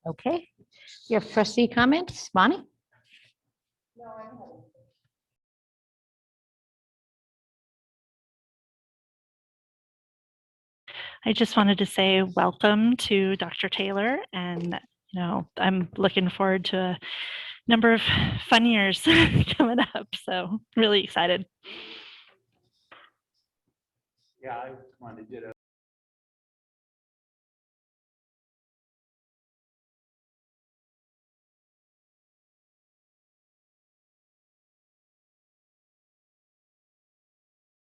Okay, you have trustee comments, Bonnie? I just wanted to say welcome to Dr. Taylor, and I'm looking forward to a number of fun years coming up, so really excited. Yeah, I wanted to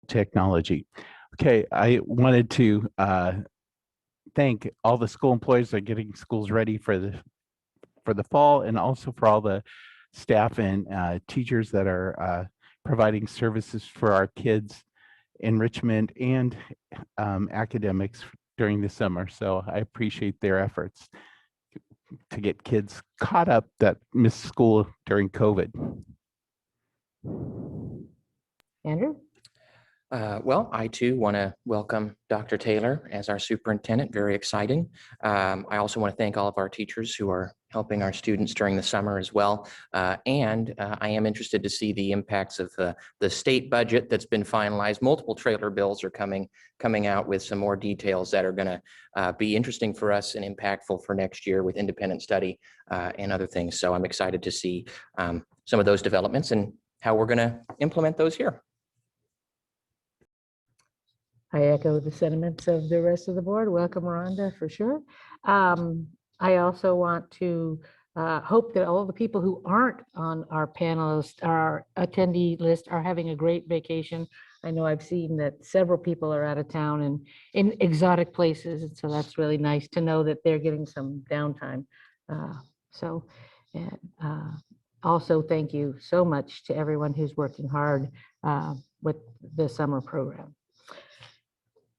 technology. Okay, I wanted to thank all the school employees that are getting schools ready for the fall, and also for all the staff and teachers that are providing services for our kids, enrichment and academics during the summer. So I appreciate their efforts to get kids caught up that missed school during COVID. Andrew? Well, I too want to welcome Dr. Taylor as our superintendent. Very exciting. I also want to thank all of our teachers who are helping our students during the summer as well. And I am interested to see the impacts of the state budget that's been finalized. Multiple trailer bills are coming out with some more details that are going to be interesting for us and impactful for next year with independent study and other things. So I'm excited to see some of those developments and how we're going to implement those here. I echo the sentiments of the rest of the board. Welcome, Rhonda, for sure. I also want to hope that all the people who aren't on our panelist, our attendee list, are having a great vacation. I know I've seen that several people are out of town and in exotic places, and so that's really nice to know that they're getting some downtime. Also, thank you so much to everyone who's working hard with the summer program.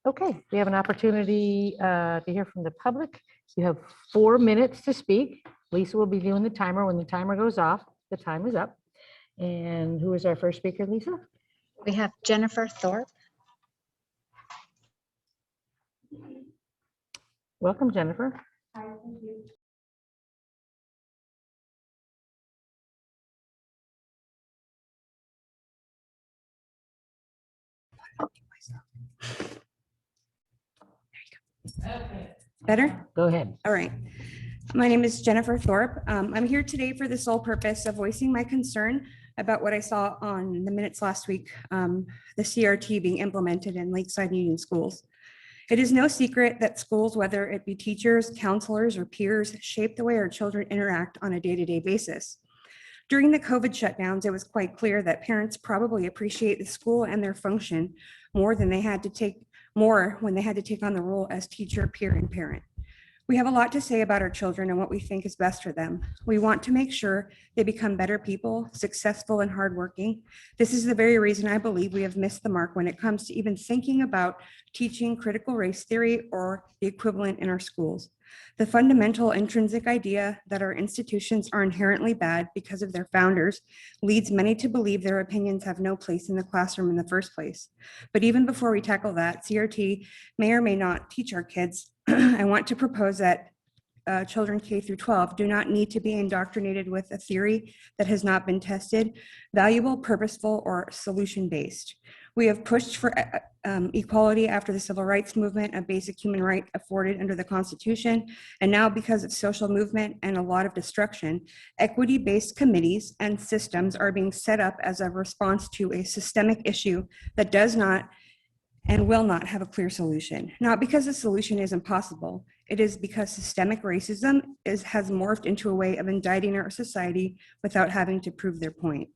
Okay, we have an opportunity to hear from the public. You have 4 minutes to speak. Lisa will be doing the timer. When the timer goes off, the time is up. And who is our first speaker, Lisa? We have Jennifer Thorpe. Welcome, Jennifer. Hi, thank you. Better? Go ahead. All right. My name is Jennifer Thorpe. I'm here today for the sole purpose of voicing my concern about what I saw on the minutes last week, the CRT being implemented in Lakeside Union schools. It is no secret that schools, whether it be teachers, counselors, or peers, shape the way our children interact on a day-to-day basis. During the COVID shutdowns, it was quite clear that parents probably appreciate the school and their function more when they had to take on the role as teacher, peer, and parent. We have a lot to say about our children and what we think is best for them. We want to make sure they become better people, successful and hardworking. This is the very reason I believe we have missed the mark when it comes to even thinking about teaching critical race theory or the equivalent in our schools. The fundamental intrinsic idea that our institutions are inherently bad because of their founders leads many to believe their opinions have no place in the classroom in the first place. But even before we tackle that, CRT may or may not teach our kids. I want to propose that children K through 12 do not need to be indoctrinated with a theory that has not been tested, valuable, purposeful, or solution-based. We have pushed for equality after the civil rights movement, a basic human right afforded under the Constitution, and now because of social movement and a lot of destruction, equity-based committees and systems are being set up as a response to a systemic issue that does not and will not have a clear solution. Not because the solution is impossible, it is because systemic racism has morphed into a way of indicting our society without having to prove their point.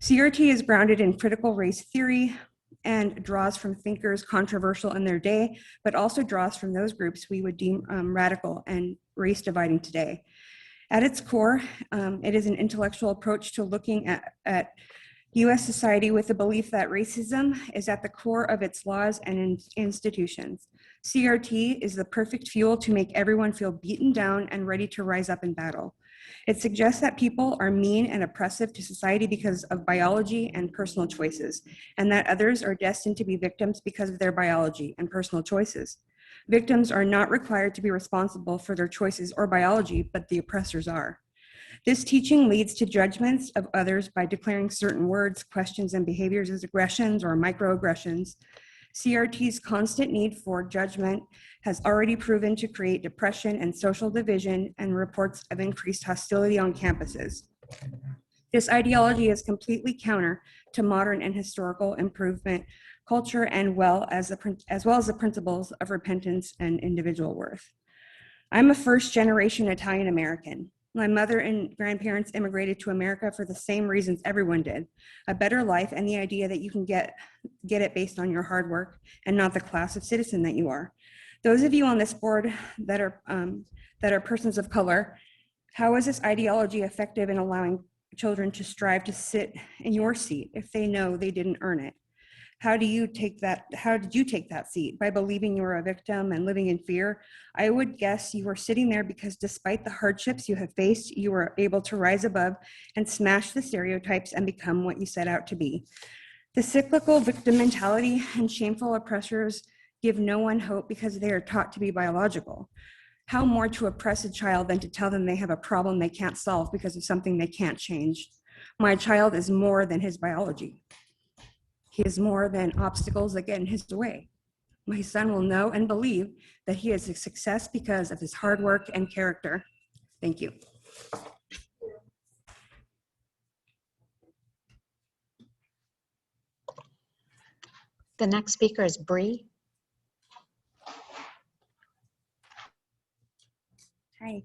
CRT is grounded in critical race theory and draws from thinkers controversial in their day, but also draws from those groups we would deem radical and race dividing today. At its core, it is an intellectual approach to looking at U.S. society with the belief that racism is at the core of its laws and institutions. CRT is the perfect fuel to make everyone feel beaten down and ready to rise up in battle. It suggests that people are mean and oppressive to society because of biology and personal choices, and that others are destined to be victims because of their biology and personal choices. Victims are not required to be responsible for their choices or biology, but the oppressors are. This teaching leads to judgments of others by declaring certain words, questions, and behaviors as aggressions or microaggressions. CRT's constant need for judgment has already proven to create depression and social division, and reports of increased hostility on campuses. This ideology is completely counter to modern and historical improvement culture, and as well as the principles of repentance and individual worth. I'm a first-generation Italian American. My mother and grandparents immigrated to America for the same reasons everyone did: a better life and the idea that you can get it based on your hard work and not the class of citizen that you are. Those of you on this board that are persons of color, how is this ideology effective in allowing children to strive to sit in your seat if they know they didn't earn it? How did you take that seat? By believing you were a victim and living in fear? I would guess you were sitting there because despite the hardships you have faced, you were able to rise above and smash the stereotypes and become what you set out to be. The cyclical victim mentality and shameful oppressors give no one hope because they are taught to be biological. How more to oppress a child than to tell them they have a problem they can't solve because of something they can't change? My child is more than his biology. He is more than obstacles that get in his way. My son will know and believe that he is a success because of his hard work and character. Thank you. The next speaker is Bree. Hi.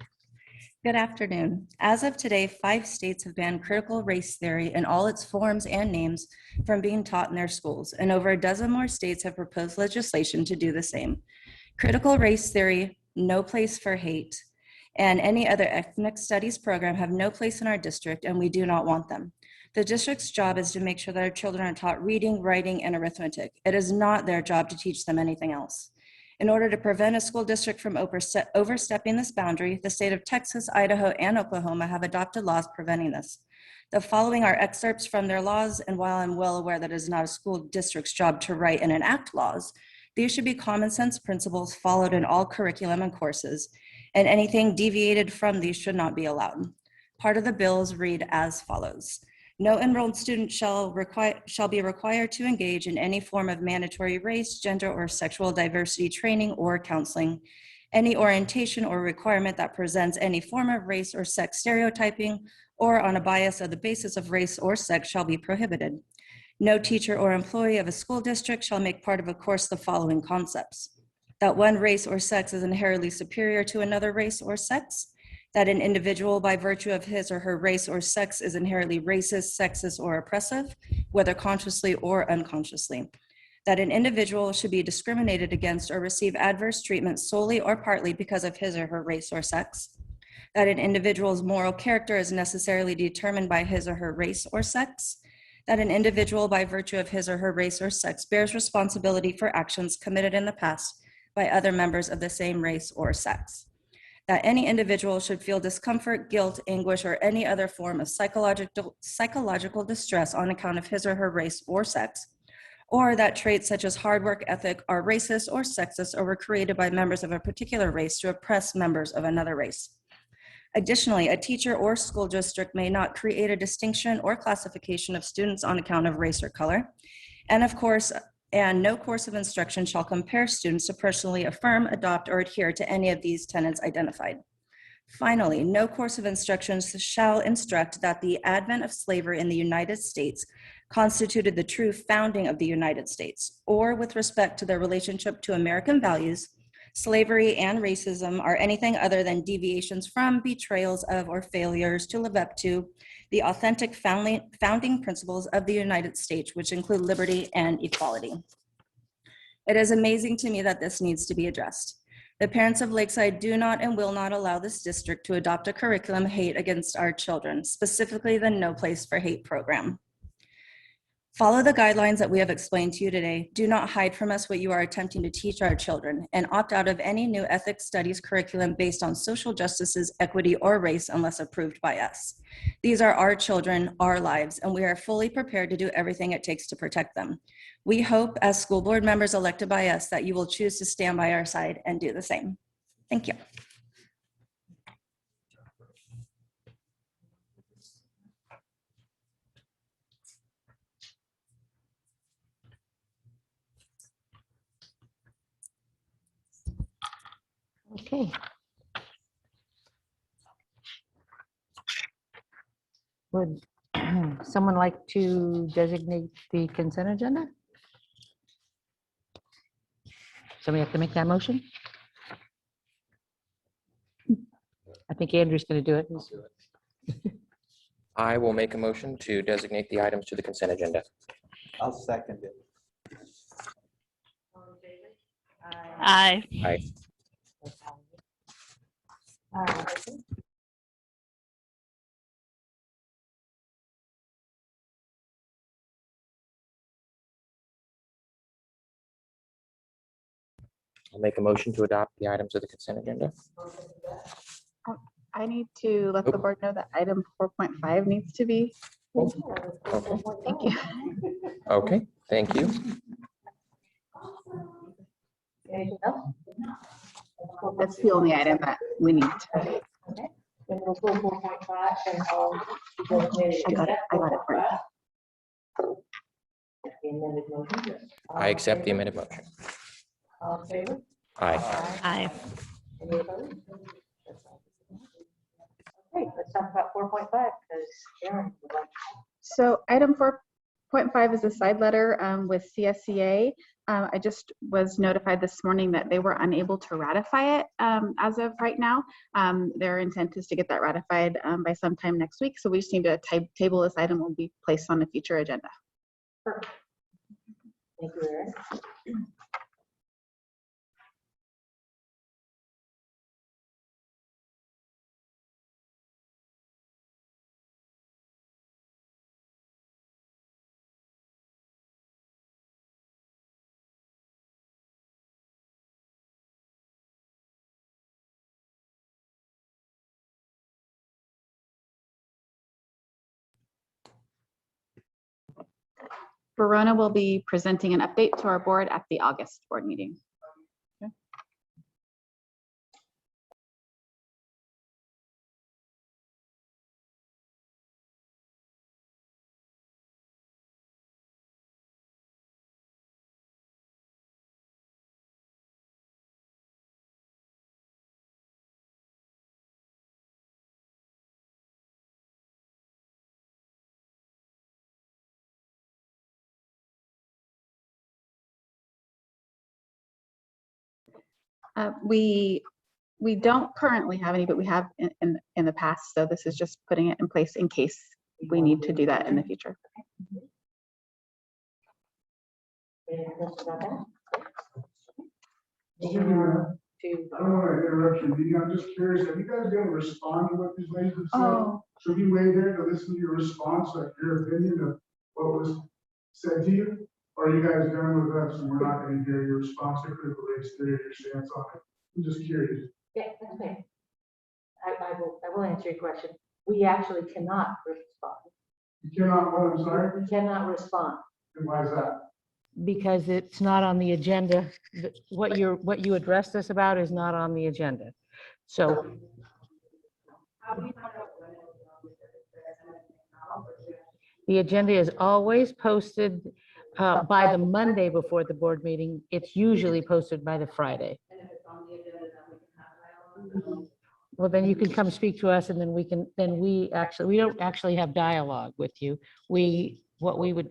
Good afternoon. As of today, 5 states have banned critical race theory in all its forms and names from being taught in their schools, and over a dozen more states have proposed legislation to do the same. Critical race theory, no place for hate, and any other ethnic studies program have no place in our district, and we do not want them. The district's job is to make sure that our children are taught reading, writing, and arithmetic. It is not their job to teach them anything else. In order to prevent a school district from overstepping this boundary, the state of Texas, Idaho, and Oklahoma have adopted laws preventing this. The following are excerpts from their laws, and while I'm well aware that it is not a school district's job to write and enact laws, these should be common sense principles followed in all curriculum and courses, and anything deviated from these should not be allowed. Part of the bills read as follows. No enrolled student shall be required to engage in any form of mandatory race, gender, or sexual diversity training or counseling. Any orientation or requirement that presents any form of race or sex stereotyping or on a bias of the basis of race or sex shall be prohibited. No teacher or employee of a school district shall make part of a course the following concepts: that one race or sex is inherently superior to another race or sex, that an individual by virtue of his or her race or sex is inherently racist, sexist, or oppressive, whether consciously or unconsciously, that an individual should be discriminated against or receive adverse treatment solely or partly because of his or her race or sex, that an individual's moral character is necessarily determined by his or her race or sex, that an individual by virtue of his or her race or sex bears responsibility for actions committed in the past by other members of the same race or sex, that any individual should feel discomfort, guilt, anguish, or any other form of psychological distress on account of his or her race or sex, or that traits such as hard work ethic are racist or sexist or were created by members of a particular race to oppress members of another race. Additionally, a teacher or school district may not create a distinction or classification of students on account of race or color. And no course of instruction shall compare students to personally affirm, adopt, or adhere to any of these tenets identified. Finally, no course of instruction shall instruct that the advent of slavery in the United States constituted the true founding of the United States, or with respect to their relationship to American values, slavery and racism are anything other than deviations from, betrayals of, or failures to live up to the authentic founding principles of the United States, which include liberty and equality. It is amazing to me that this needs to be addressed. The parents of Lakeside do not and will not allow this district to adopt a curriculum hate against our children, specifically the No Place for Hate program. Follow the guidelines that we have explained to you today. Do not hide from us what you are attempting to teach our children, and opt out of any new ethics studies curriculum based on social justices, equity, or race unless approved by us. These are our children, our lives, and we are fully prepared to do everything it takes to protect them. We hope, as school board members elected by us, that you will choose to stand by our side and do the same. Thank you. Okay. Would someone like to designate the consent agenda? Somebody have to make that motion? I think Andrew's going to do it. I will make a motion to designate the items to the consent agenda. I'll second it. Aye. Aye. I'll make a motion to adopt the items of the consent agenda. I need to let the board know that item 4.5 needs to be. Okay. Thank you. Okay, thank you. That's the only item that we need. I got it. I got it. For you. I accept the amended motion. Aye. Aye. Okay, let's talk about 4.5 because Aaron would like. So item 4.5 is a side letter with CSCA. I just was notified this morning that they were unable to ratify it as of right now. Their intent is to get that ratified by sometime next week. So we just need to table this item. Will be placed on a future agenda. Perfect. Thank you, Aaron. Verona will be presenting an update to our board at the August board meeting. We don't currently have any, but we have in the past. So this is just putting it in place in case we need to do that in the future. Any questions about that? I don't want to interrupt you, Dee. I'm just curious, have you guys been able to respond to what these ladies have said? Oh. Should we wait there to listen to your response, like your opinion of what was said to you? Or are you guys done with us and we're not going to hear your response to critical race theory, your stance on it? I'm just curious. Yeah, that's okay. I will answer your question. We actually cannot respond. You cannot, what, I'm sorry? We cannot respond And why is that? because it's not on the agenda. What you addressed us about is not on the agenda. So the agenda is always posted by the Monday before the board meeting. It's usually posted by the Friday. Well, then you can come speak to us and then we don't actually have dialogue with you.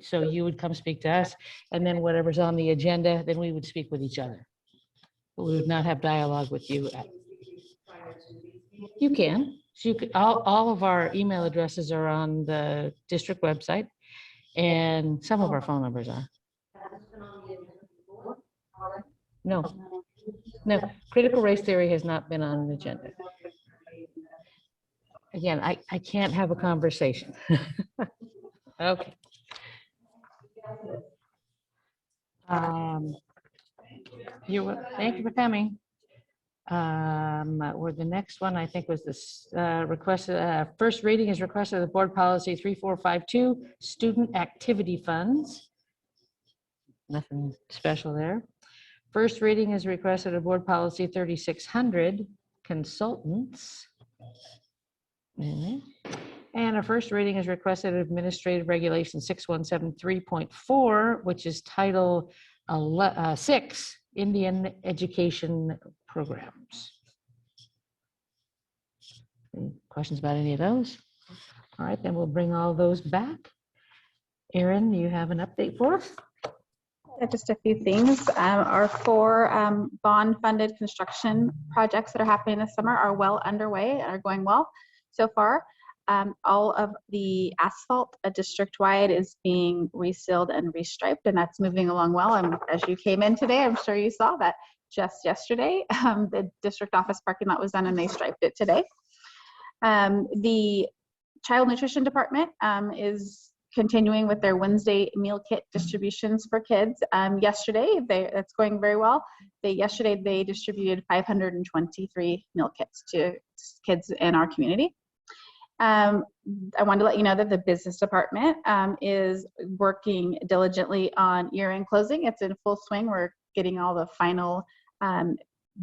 So you would come speak to us and then whatever's on the agenda, then we would speak with each other. But we would not have dialogue with you. You can. So you could, all of our email addresses are on the district website and some of our phone numbers are. No, critical race theory has not been on an agenda. Again, I can't have a conversation. Okay. Thank you for coming. Or the next one, I think, was this first reading is requested of the board policy 3452, student activity funds. Nothing special there. First reading is requested of board policy 3600, consultants. And a first reading is requested of administrative regulation 6173.4, which is title 6, Indian education programs. Any questions about any of those? All right, then we'll bring all those back. Erin, you have an update for us? Yeah, just a few things. Our 4 bond-funded construction projects that are happening this summer are well underway and are going well so far. All of the asphalt district-wide is being resealed and restriped, and that's moving along well. And as you came in today, I'm sure you saw that just yesterday, the district office parking lot was done and they striped it today. The child nutrition department is continuing with their Wednesday meal kit distributions for kids. Yesterday, that's going very well. Yesterday they distributed 523 meal kits to kids in our community. I wanted to let you know that the business department is working diligently on year-end closing. It's in full swing. We're getting all the final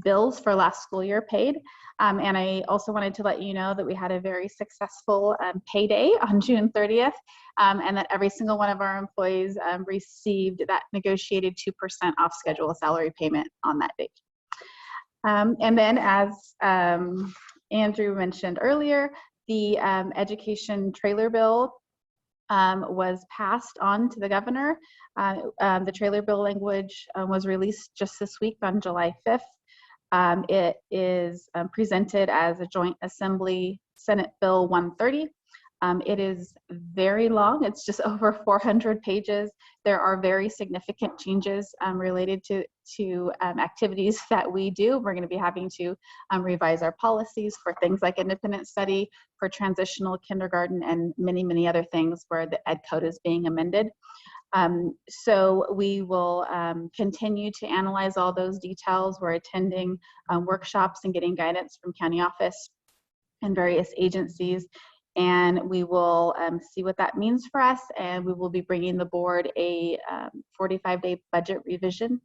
bills for last school year paid. And I also wanted to let you know that we had a very successful payday on June 30th, and that every single one of our employees received that negotiated 2% off schedule salary payment on that date. And then, as Andrew mentioned earlier, the education trailer bill was passed on to the governor. The trailer bill language was released just this week on July 5th. It is presented as a joint assembly Senate Bill 130. It is very long. It's just over 400 pages. There are very significant changes related to activities that we do. We're going to be having to revise our policies for things like independent study, for transitional kindergarten, and many, many other things where the ed code is being amended. So we will continue to analyze all those details. We're attending workshops and getting guidance from county office and various agencies. And we will see what that means for us. And we will be bringing the board a 45-day budget revision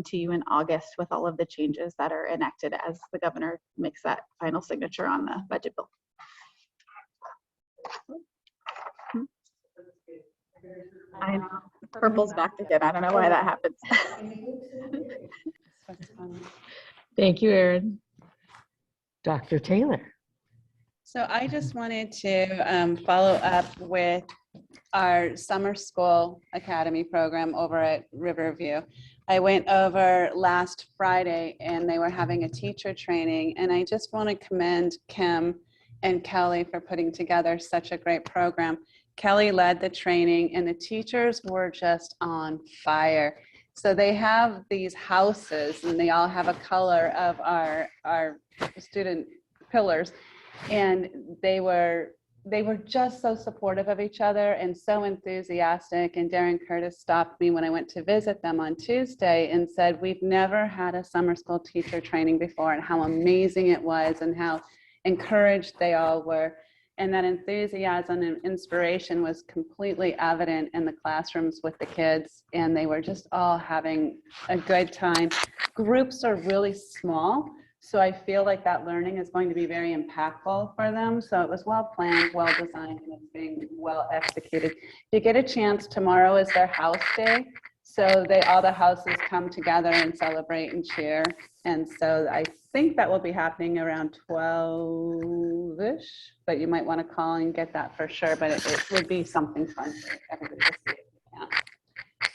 to you in August with all of the changes that are enacted as the governor makes that final signature on the budget bill. I know. Purple's back again. I don't know why that happens. Thank you, Erin. Dr. Taylor. So I just wanted to follow up with our summer school academy program over at Riverview. I went over last Friday and they were having a teacher training, and I just want to commend Kim and Kelly for putting together such a great program. Kelly led the training and the teachers were just on fire. So they have these houses and they all have a color of our student pillars. And they were just so supportive of each other and so enthusiastic. And Darren Curtis stopped me when I went to visit them on Tuesday and said, we've never had a summer school teacher training before, and how amazing it was and how encouraged they all were. And that enthusiasm and inspiration was completely evident in the classrooms with the kids, and they were just all having a good time. Groups are really small, so I feel like that learning is going to be very impactful for them. So it was well planned, well designed, and it's being well executed. If you get a chance, tomorrow is their house day. So all the houses come together and celebrate and cheer. And so I think that will be happening around 12-ish, but you might want to call and get that for sure. But it would be something fun for everybody to see if you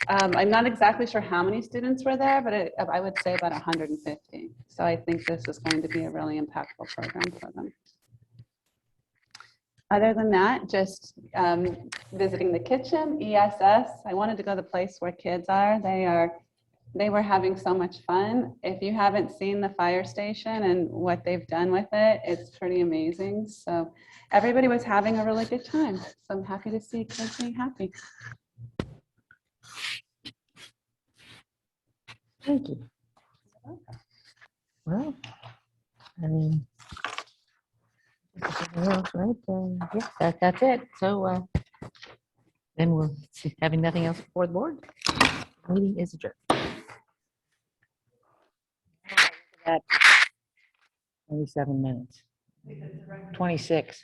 can. I'm not exactly sure how many students were there, but I would say about 150. So I think this is going to be a really impactful program for them. Other than that, just visiting the kitchen, ESS. I wanted to go to the place where kids are. They were having so much fun. If you haven't seen the fire station and what they've done with it, it's pretty amazing. So everybody was having a really good time. So I'm happy to see kids being happy. Thank you. Well, I mean, anything else, right? Yeah, that's it. So then we'll see, having nothing else before the board, meeting is adjourned. At 27 minutes. 26.